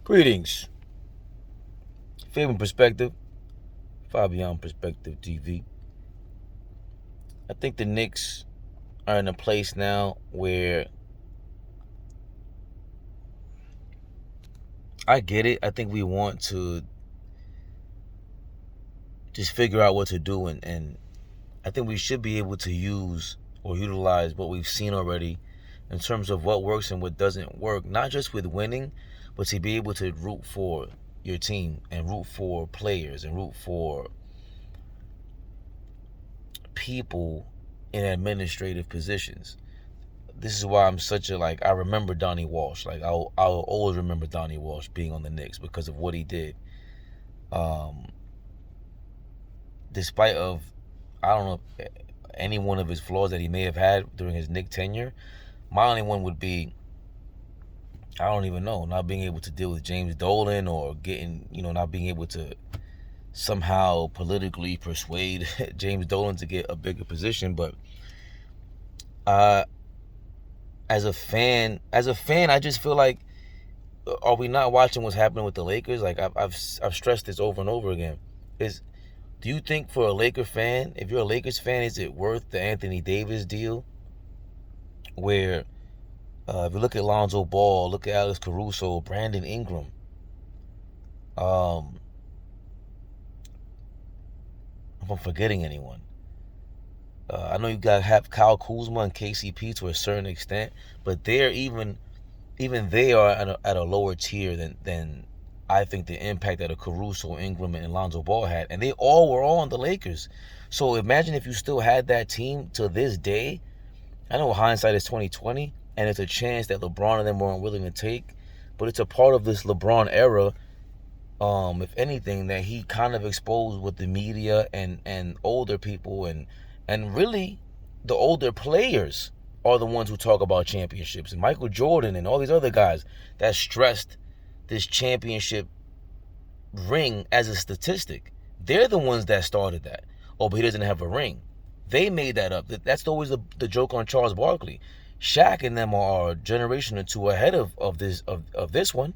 Greetings. Fabian Fabian PerspecTV. I think the Knicks are in a place now where I get it. I think we want to just figure out what to do, and I think we should be able to use or utilize what we've seen already in terms of what works and what doesn't work, not just with winning, but to be able to root for your team and root for players and root for people in administrative positions. This is why I'm such a, I remember Donnie Walsh. I'll always remember Donnie Walsh being on the Knicks because of what he did. Despite of, I don't know, any one of his flaws that he may have had during his Knicks tenure, my only one would be, I don't even know, not being able to deal with James Dolan or not being able to somehow politically persuade James Dolan to get a bigger position. But as a fan, I just feel like, are we not watching what's happening with the Lakers? Like I've stressed this over and over again. Do you think for a Laker fan, if you're a Lakers fan, is it worth the Anthony Davis deal? Where if you look at Lonzo Ball, look at Alex Caruso, Brandon Ingram, if I'm forgetting anyone. I know you got to have Kyle Kuzma and KCP to a certain extent, but they're even they are at a lower tier than I think the impact that a Caruso, Ingram, and Lonzo Ball had, and they all were on the Lakers. So imagine if you still had that team to this day. I know hindsight is 2020, and it's a chance that LeBron and them weren't willing to take, but it's a part of this LeBron era. If anything, that he kind of exposed with the media and older people and really the older players are the ones who talk about championships, and Michael Jordan and all these other guys that stressed this championship ring as a statistic. They're the ones that started that. Oh, but he doesn't have a ring. They made that up. That's always the joke on Charles Barkley. Shaq and them are a generation or two ahead of this one,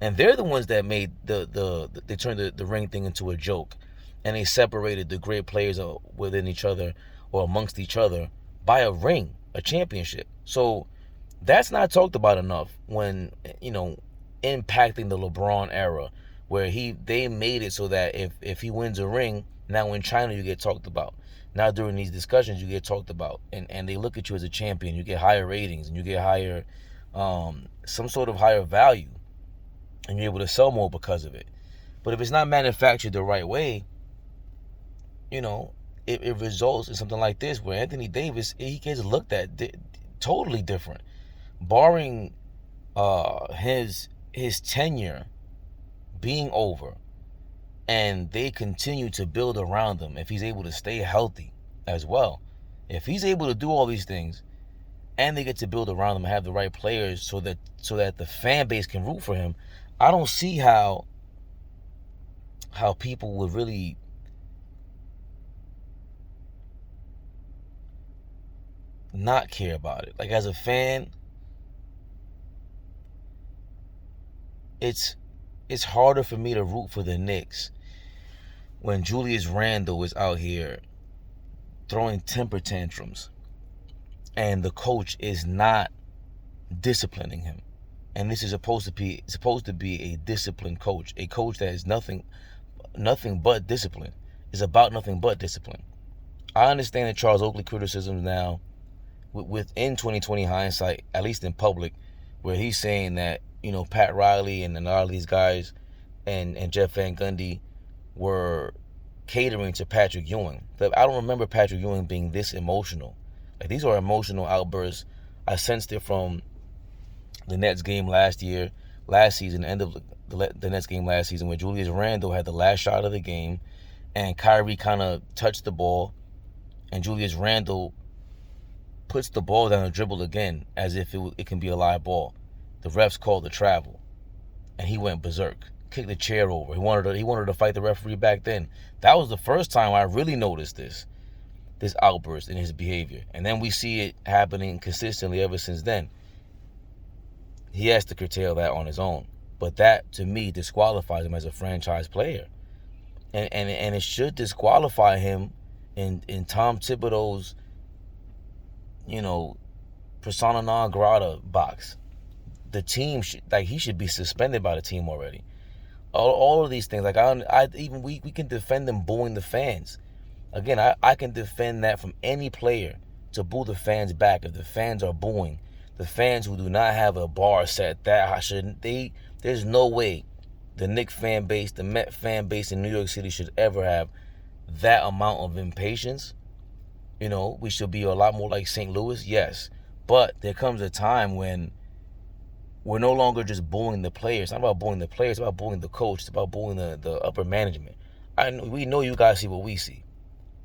and they're the ones that made they turned the ring thing into a joke, and they separated the great players within each other or amongst each other by a ring, a championship. So that's not talked about enough when impacting the LeBron era, where they made it so that if he wins a ring, now in China you get talked about. Now during these discussions you get talked about, and they look at you as a champion. You get higher ratings and you get higher, some sort of higher value, and you're able to sell more because of it. But if it's not manufactured the right way, it results in something like this, where Anthony Davis, he gets looked at totally different, barring his tenure being over, and they continue to build around him. If he's able to stay healthy as well, if he's able to do all these things, and they get to build around him and have the right players so that the fan base can root for him, I don't see how people would really not care about it. Like, as a fan, it's harder for me to root for the Knicks when Julius Randle is out here throwing temper tantrums and the coach is not disciplining him. And this is supposed to be a disciplined coach, a coach that is nothing but discipline. Is about nothing but discipline. I understand the Charles Oakley criticisms now within 2020 hindsight, at least in public, where he's saying that Pat Riley and a lot of these guys and Jeff Van Gundy were catering to Patrick Ewing. I don't remember Patrick Ewing being this emotional. Like, these are emotional outbursts. I sensed it from the Nets game last season, the end of the Nets game last season, where Julius Randle had the last shot of the game, and Kyrie kind of touched the ball, and Julius Randle puts the ball down and dribble again as if it can be a live ball. The refs called the travel, and he went berserk, kicked the chair over. He wanted to fight the referee back then. That was the first time I really noticed this outburst in his behavior, and then we see it happening consistently ever since then. He has to curtail that on his own. But that, to me, disqualifies him as a franchise player. And it should disqualify him in Tom Thibodeau's, persona non grata box. The team he should be suspended by the team already. All of these things, we can defend them booing the fans. Again, I can defend that from any player to boo the fans back if the fans are booing. The fans who do not have a bar set, there's no way the Knicks fan base, the Met fan base in New York City should ever have that amount of impatience. We should be a lot more like St. Louis, yes. But there comes a time when we're no longer just booing the players. It's not about booing the players. It's about booing the coach. It's about booing the upper management. We know you guys see what we see.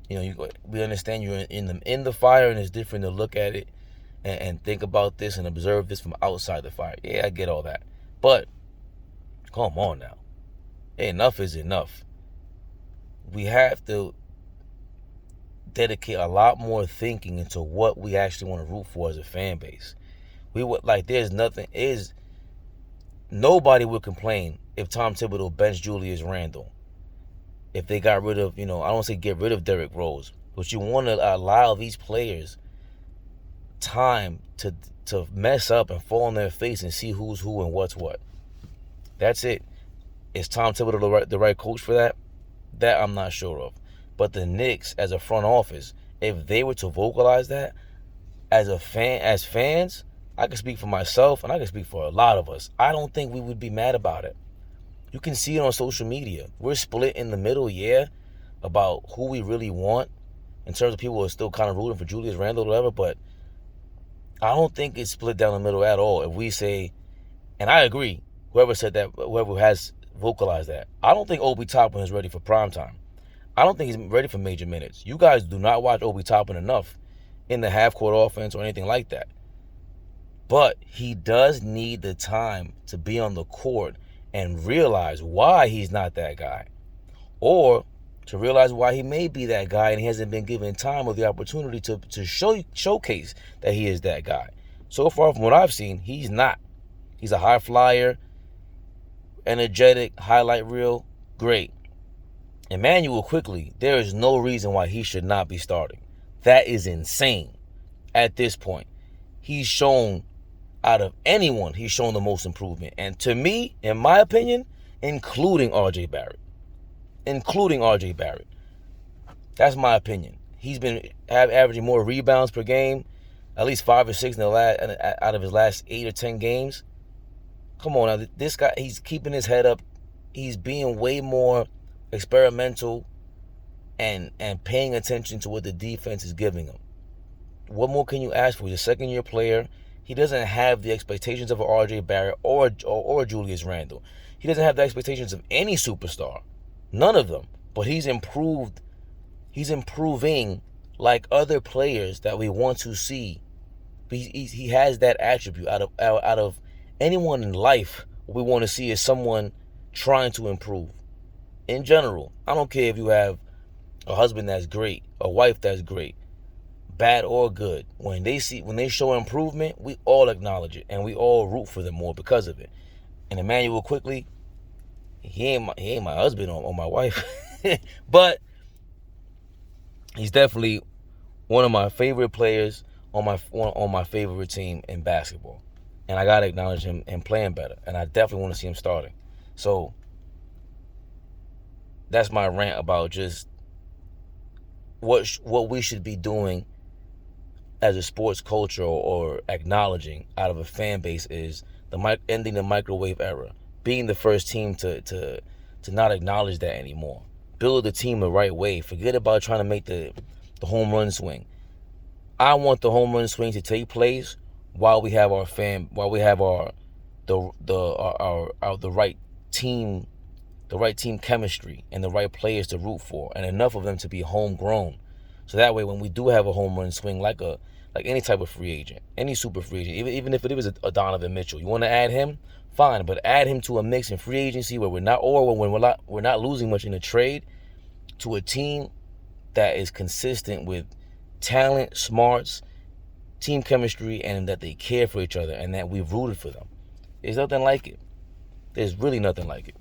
We understand you're in the fire, and it's different to look at it and think about this and observe this from outside the fire. Yeah, I get all that. But come on now. Enough is enough. We have to dedicate a lot more thinking into what we actually want to root for as a fan base. Nobody would complain if Tom Thibodeau benched Julius Randle. If they got rid of, I don't want to say get rid of Derrick Rose, but you want to allow these players time to mess up and fall on their face and see who's who and what's what. That's it. Is Tom Thibodeau the right coach for that? That I'm not sure of. But the Knicks, as a front office, if they were to vocalize that as fans, I can speak for myself and I can speak for a lot of us. I don't think we would be mad about it. You can see it on social media. We're split in the middle, about who we really want in terms of people who are still kind of rooting for Julius Randle or whatever, but I don't think it's split down the middle at all. If we say, and I agree, whoever said that, whoever has vocalized that, I don't think Obi Toppin is ready for prime time. I don't think he's ready for major minutes. You guys do not watch Obi Toppin enough in the half-court offense or anything like that. But he does need the time to be on the court and realize why he's not that guy. Or to realize why he may be that guy and he hasn't been given time or the opportunity to showcase that he is that guy. So far from what I've seen, he's not. He's a high flyer, energetic, highlight reel, great. Emmanuel Quickly, there is no reason why he should not be starting. That is insane at this point. He's shown, out of anyone, he's shown the most improvement. And to me, in my opinion, including R.J. Barrett. That's my opinion. He's been averaging more rebounds per game, at least 5 or 6 out of his last 8 or 10 games. Come on now, this guy, he's keeping his head up. He's being way more experimental and paying attention to what the defense is giving him. What more can you ask for? He's a second-year player. He doesn't have the expectations of an R.J. Barrett or Julius Randle. He doesn't have the expectations of any superstar. None of them. But he's improved. He's improving like other players that we want to see. He has that attribute. Out of anyone in life, what we want to see is someone trying to improve. In general, I don't care if you have a husband that's great, a wife that's great, bad or good. When they show improvement, we all acknowledge it and we all root for them more because of it. And Emmanuel Quickly, he ain't my husband or my wife, but he's definitely one of my favorite players on my favorite team in basketball. And I gotta acknowledge him and playing better. And I definitely want to see him starting. So that's my rant about just what we should be doing as a sports culture or acknowledging out of a fan base is ending the microwave era, being the first team to not acknowledge that anymore. Build the team the right way. Forget about trying to make the home run swing. I want the home run swing to take place while we have the right team. The right team chemistry and the right players to root for, and enough of them to be homegrown. So that way, when we do have a home run swing, like any type of free agent, any super free agent, even if it was a Donovan Mitchell, you want to add him, fine, but add him to a mix in free agency where we're not losing much in a trade, to a team that is consistent with talent, smarts, team chemistry, and that they care for each other and that we've rooted for them. There's nothing like it. There's really nothing like it.